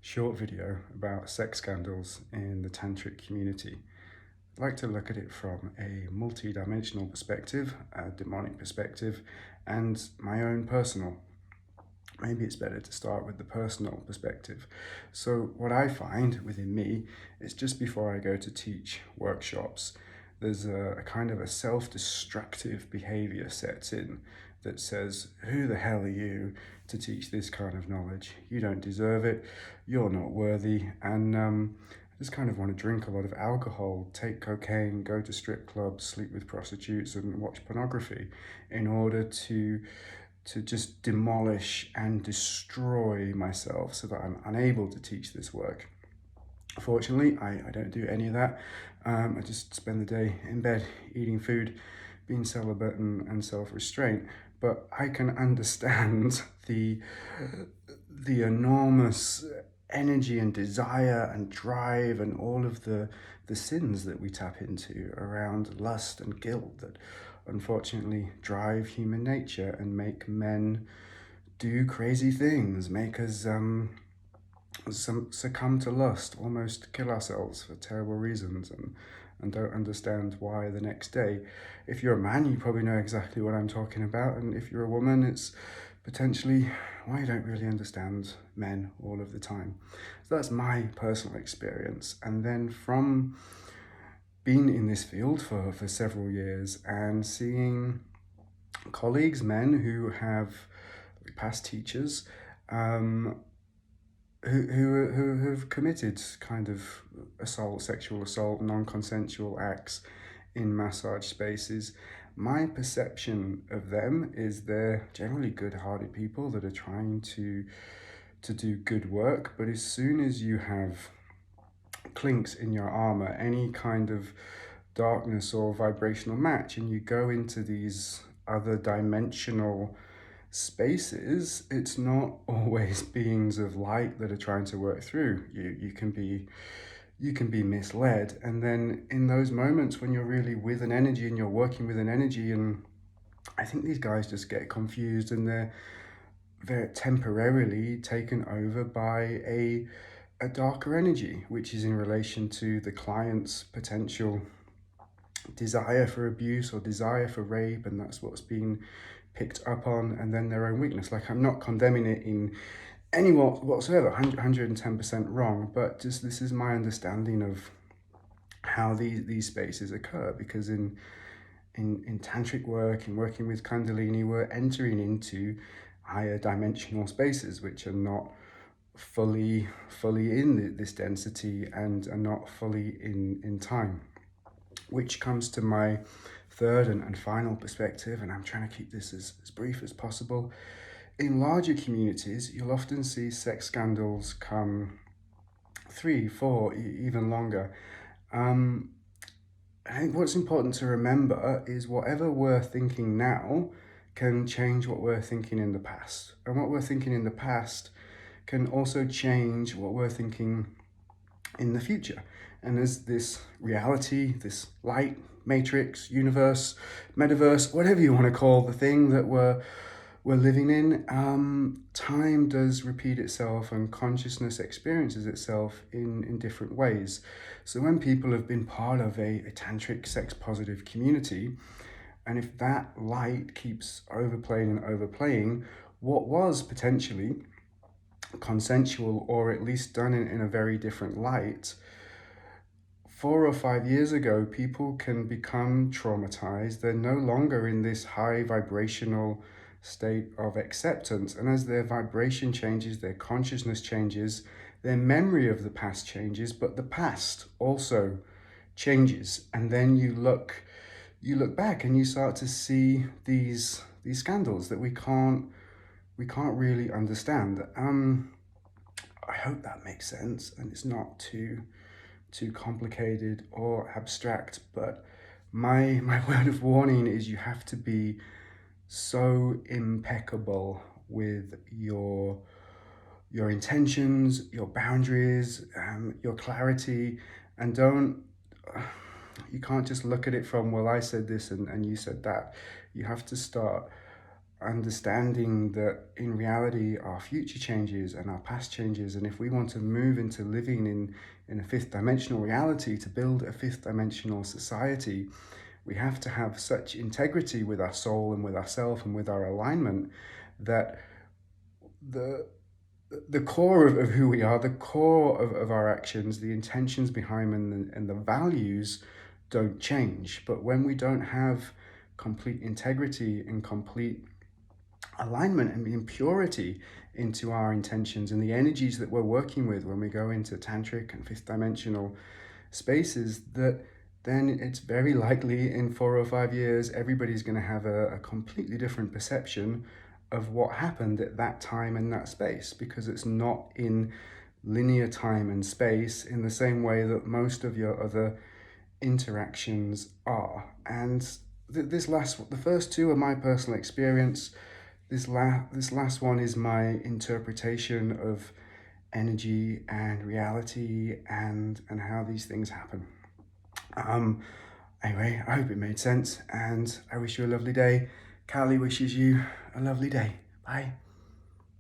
short video about sex scandals in the tantric community. I'd like to look at it from a multi-dimensional perspective, a demonic perspective, and my own personal. Maybe it's better to start with the personal perspective. So what I find within me is just before I go to teach workshops, there's a kind of a self-destructive behavior sets in that says, who the hell are you to teach this kind of knowledge? You don't deserve it, you're not worthy, and I just kind of want to drink a lot of alcohol, take cocaine, go to strip clubs, sleep with prostitutes, and watch pornography in order to just demolish and destroy myself so that I'm unable to teach this work. Fortunately, I don't do any of that. I just spend the day in bed, eating food, being celibate and self-restraint. But I can understand the enormous energy and desire and drive and all of the sins that we tap into around lust and guilt that unfortunately drive human nature and make men do crazy things, make us succumb to lust, almost kill ourselves for terrible reasons, and don't understand why the next day. If you're a man, you probably know exactly what I'm talking about, and if you're a woman, it's potentially why you don't really understand men all of the time. So that's my personal experience. And then from being in this field for several years and seeing colleagues, men who have past teachers, who have committed kind of assault, sexual assault, non-consensual acts in massage spaces, my perception of them is they're generally good-hearted people that are trying to do good work. But as soon as you have clinks in your armor, any kind of darkness or vibrational match, and you go into these other dimensional spaces, it's not always beings of light that are trying to work through you. You can be misled, and then in those moments when you're really with an energy and you're working with an energy, and I think these guys just get confused and they're temporarily taken over by a darker energy, which is in relation to the client's potential desire for abuse or desire for rape, and that's what's being picked up on, and then their own weakness. Like, I'm not condemning it in any whatsoever, 110% wrong, but just this is my understanding of how these spaces occur, because in tantric work, in working with Kundalini, we're entering into higher dimensional spaces which are not fully in this density and are not fully in time, which comes to my third and final perspective, and I'm trying to keep this as brief as possible. In larger communities, you'll often see sex scandals come 3, 4, even longer. I think what's important to remember is whatever we're thinking now can change what we're thinking in the past. And what we're thinking in the past can also change what we're thinking in the future. And as this reality, this light, matrix, universe, metaverse, whatever you want to call the thing that we're living in, time does repeat itself and consciousness experiences itself in different ways. So when people have been part of a tantric sex positive community, and if that light keeps overplaying what was potentially consensual, or at least done in a very different light, 4 or 5 years ago, people can become traumatized. They're no longer in this high vibrational state of acceptance. And as their vibration changes, their consciousness changes, their memory of the past changes, but the past also changes. And then you look back and you start to see these scandals that we can't really understand. I hope that makes sense and it's not too complicated or abstract, but my word of warning is you have to be so impeccable with your intentions, your boundaries, your clarity, and you can't just look at it from, well, I said this and you said that. You have to start understanding that in reality our future changes and our past changes, and if we want to move into living in a fifth dimensional reality, to build a fifth dimensional society, we have to have such integrity with our soul and with ourself and with our alignment that the core of who we are, the core of our actions, the intentions behind them, and the values don't change. But when we don't have complete integrity and complete alignment and being purity into our intentions and the energies that we're working with when we go into tantric and fifth dimensional spaces, that then it's very likely in 4 or 5 years everybody's going to have a completely different perception of what happened at that time and that space, because it's not in linear time and space in the same way that most of your other interactions are. And the first two are my personal experience. This last one is my interpretation of energy and reality and how these things happen. Anyway, I hope it made sense, and I wish you a lovely day. Callie wishes you a lovely day. Bye.